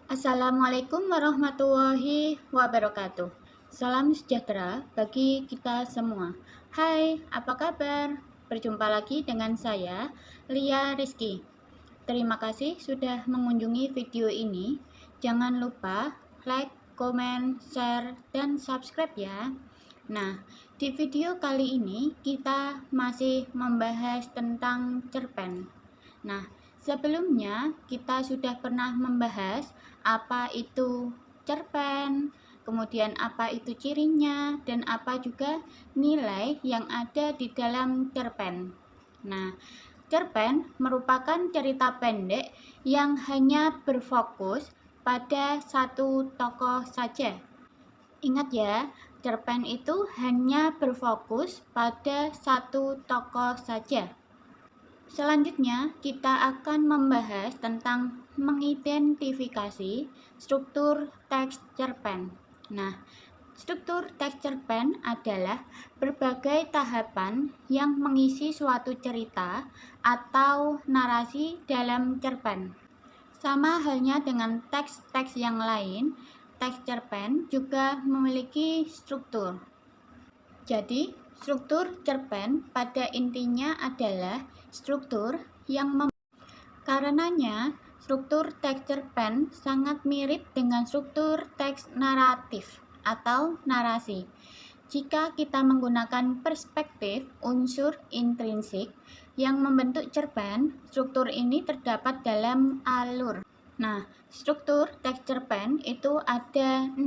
Assalamualaikum warahmatullahi wabarakatuh. Salam sejahtera bagi kita semua. Hai, apa kabar? Berjumpa lagi dengan saya, Lia Rizky. Terima kasih sudah mengunjungi video ini. Jangan lupa like, komen, share, dan subscribe ya. Nah, di video kali ini kita masih membahas tentang cerpen. Nah, sebelumnya kita sudah pernah membahas apa itu cerpen, kemudian apa itu cirinya, dan apa juga nilai yang ada di dalam cerpen. Nah, cerpen merupakan cerita pendek yang hanya berfokus pada satu tokoh saja. Ingat ya, cerpen itu hanya berfokus pada satu tokoh saja. Selanjutnya, kita akan membahas tentang mengidentifikasi struktur teks cerpen. Nah, struktur teks cerpen adalah berbagai tahapan yang mengisi suatu cerita atau narasi dalam cerpen. Sama halnya dengan teks-teks yang lain, teks cerpen juga memiliki struktur. Jadi, struktur cerpen pada intinya adalah struktur yang karenanya struktur teks cerpen sangat mirip dengan struktur teks naratif atau narasi. Jika kita menggunakan perspektif unsur intrinsik yang membentuk cerpen, struktur ini terdapat dalam alur. Nah, struktur teks cerpen itu ada 6.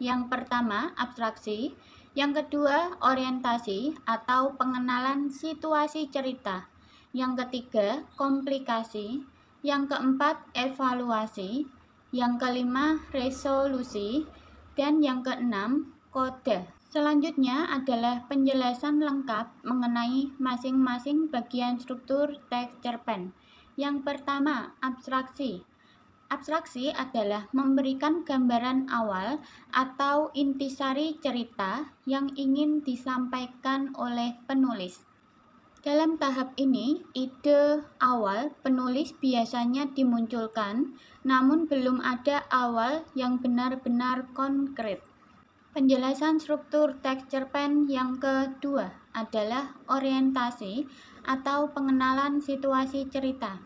Yang pertama, abstraksi. Yang kedua, orientasi atau pengenalan situasi cerita. Yang ketiga, komplikasi. Yang keempat, evaluasi. Yang kelima, resolusi. Dan yang keenam, kode. Selanjutnya adalah penjelasan lengkap mengenai masing-masing bagian struktur teks cerpen. Yang pertama, abstraksi. Abstraksi adalah memberikan gambaran awal atau intisari cerita yang ingin disampaikan oleh penulis. Dalam tahap ini, ide awal penulis biasanya dimunculkan, namun belum ada awal yang benar-benar konkret. Penjelasan struktur teks cerpen yang kedua adalah orientasi atau pengenalan situasi cerita.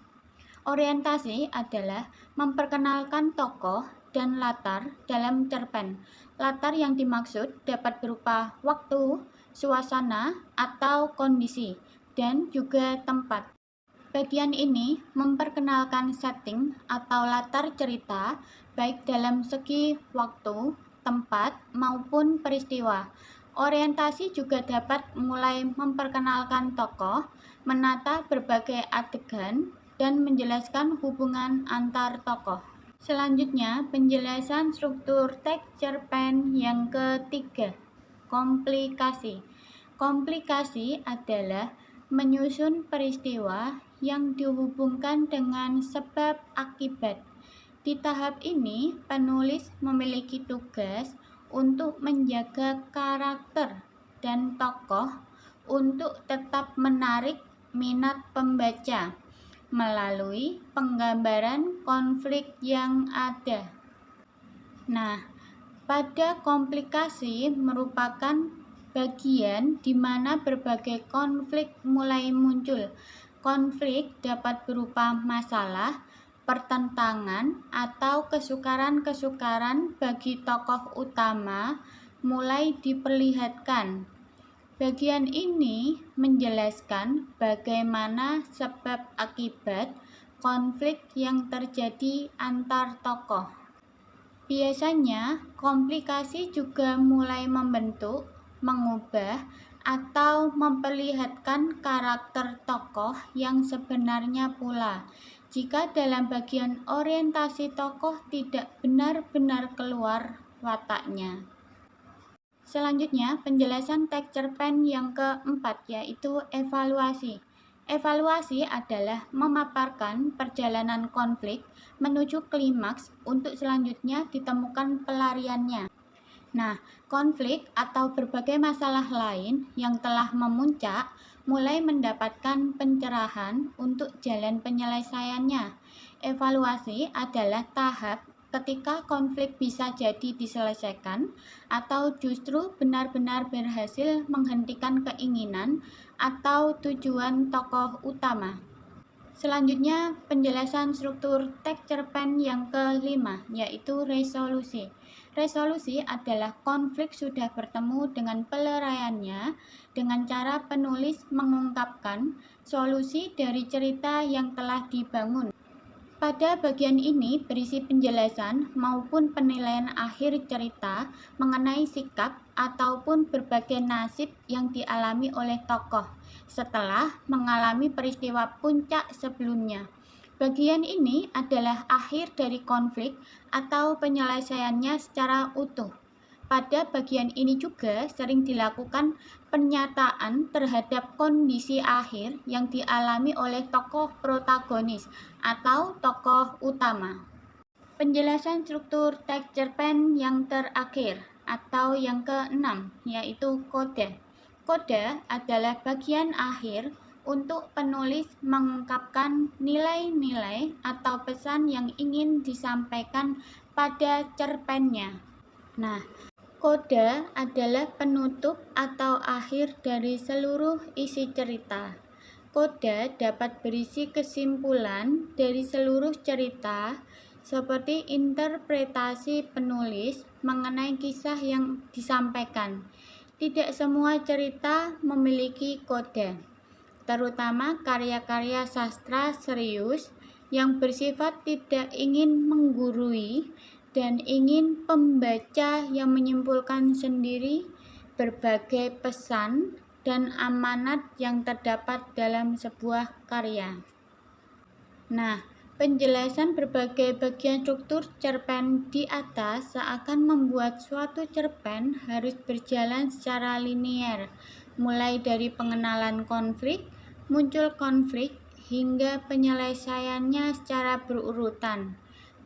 Orientasi adalah memperkenalkan tokoh dan latar dalam cerpen. Latar yang dimaksud dapat berupa waktu, suasana, atau kondisi, dan juga tempat. Bagian ini memperkenalkan setting atau latar cerita baik dalam segi waktu, tempat, maupun peristiwa. Orientasi juga dapat mulai memperkenalkan tokoh, menata berbagai adegan, dan menjelaskan hubungan antar tokoh. Selanjutnya, penjelasan struktur teks cerpen yang ketiga, komplikasi. Komplikasi adalah menyusun peristiwa yang dihubungkan dengan sebab akibat. Di tahap ini, penulis memiliki tugas untuk menjaga karakter dan tokoh untuk tetap menarik minat pembaca melalui penggambaran konflik yang ada. Nah, pada komplikasi merupakan bagian di mana berbagai konflik mulai muncul. Konflik dapat berupa masalah, pertentangan, atau kesukaran-kesukaran bagi tokoh utama mulai diperlihatkan. Bagian ini menjelaskan bagaimana sebab akibat konflik yang terjadi antar tokoh. Biasanya, komplikasi juga mulai membentuk, mengubah, atau memperlihatkan karakter tokoh yang sebenarnya pula. Jika dalam bagian orientasi tokoh tidak benar-benar keluar wataknya. Selanjutnya, penjelasan teks cerpen yang keempat, yaitu evaluasi. Evaluasi adalah memaparkan perjalanan konflik menuju klimaks untuk selanjutnya ditemukan pelariannya. Nah, konflik atau berbagai masalah lain yang telah memuncak mulai mendapatkan pencerahan untuk jalan penyelesaiannya. Evaluasi adalah tahap ketika konflik bisa jadi diselesaikan atau justru benar-benar berhasil menghentikan keinginan atau tujuan tokoh utama. Selanjutnya, penjelasan struktur teks cerpen yang kelima, yaitu resolusi. Resolusi adalah konflik sudah bertemu dengan peleraiannya dengan cara penulis mengungkapkan solusi dari cerita yang telah dibangun. Pada bagian ini berisi penjelasan maupun penilaian akhir cerita mengenai sikap ataupun berbagai nasib yang dialami oleh tokoh setelah mengalami peristiwa puncak sebelumnya. Bagian ini adalah akhir dari konflik atau penyelesaiannya secara utuh. Pada bagian ini juga sering dilakukan pernyataan terhadap kondisi akhir yang dialami oleh tokoh protagonis atau tokoh utama. Penjelasan struktur teks cerpen yang terakhir atau yang keenam, yaitu koda. Koda adalah bagian akhir untuk penulis mengungkapkan nilai-nilai atau pesan yang ingin disampaikan pada cerpennya. Nah, koda adalah penutup atau akhir dari seluruh isi cerita. Koda dapat berisi kesimpulan dari seluruh cerita, seperti interpretasi penulis mengenai kisah yang disampaikan. Tidak semua cerita memiliki koda, terutama karya-karya sastra serius yang bersifat tidak ingin menggurui dan ingin pembaca yang menyimpulkan sendiri berbagai pesan dan amanat yang terdapat dalam sebuah karya. Nah, penjelasan berbagai bagian struktur cerpen di atas seakan membuat suatu cerpen harus berjalan secara linier, mulai dari pengenalan konflik, muncul konflik, hingga penyelesaiannya secara berurutan.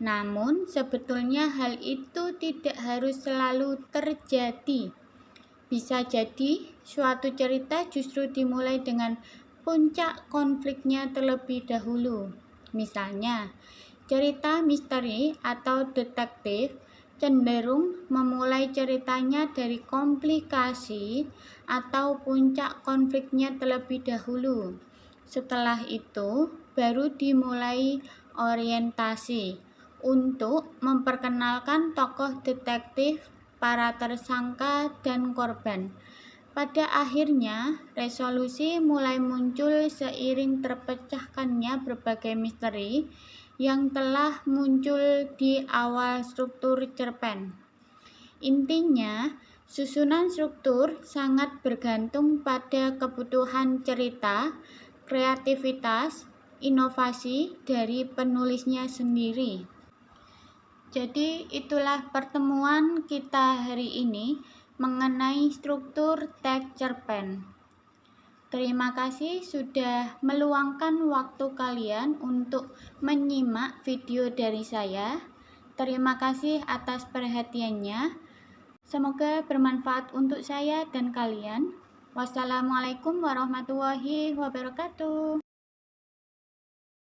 Namun, sebetulnya hal itu tidak harus selalu terjadi. Bisa jadi, suatu cerita justru dimulai dengan puncak konfliknya terlebih dahulu. Misalnya, cerita misteri atau detektif cenderung memulai ceritanya dari komplikasi atau puncak konfliknya terlebih dahulu. Setelah itu, baru dimulai orientasi untuk memperkenalkan tokoh detektif, para tersangka, dan korban. Pada akhirnya, resolusi mulai muncul seiring terpecahkannya berbagai misteri yang telah muncul di awal struktur cerpen. Intinya, susunan struktur sangat bergantung pada kebutuhan cerita, kreativitas, inovasi dari penulisnya sendiri. Jadi itulah pertemuan kita hari ini mengenai struktur teks cerpen. Terima kasih sudah meluangkan waktu kalian untuk menyimak video dari saya. Terima kasih atas perhatiannya. Semoga bermanfaat untuk saya dan kalian. Wassalamualaikum warahmatullahi wabarakatuh.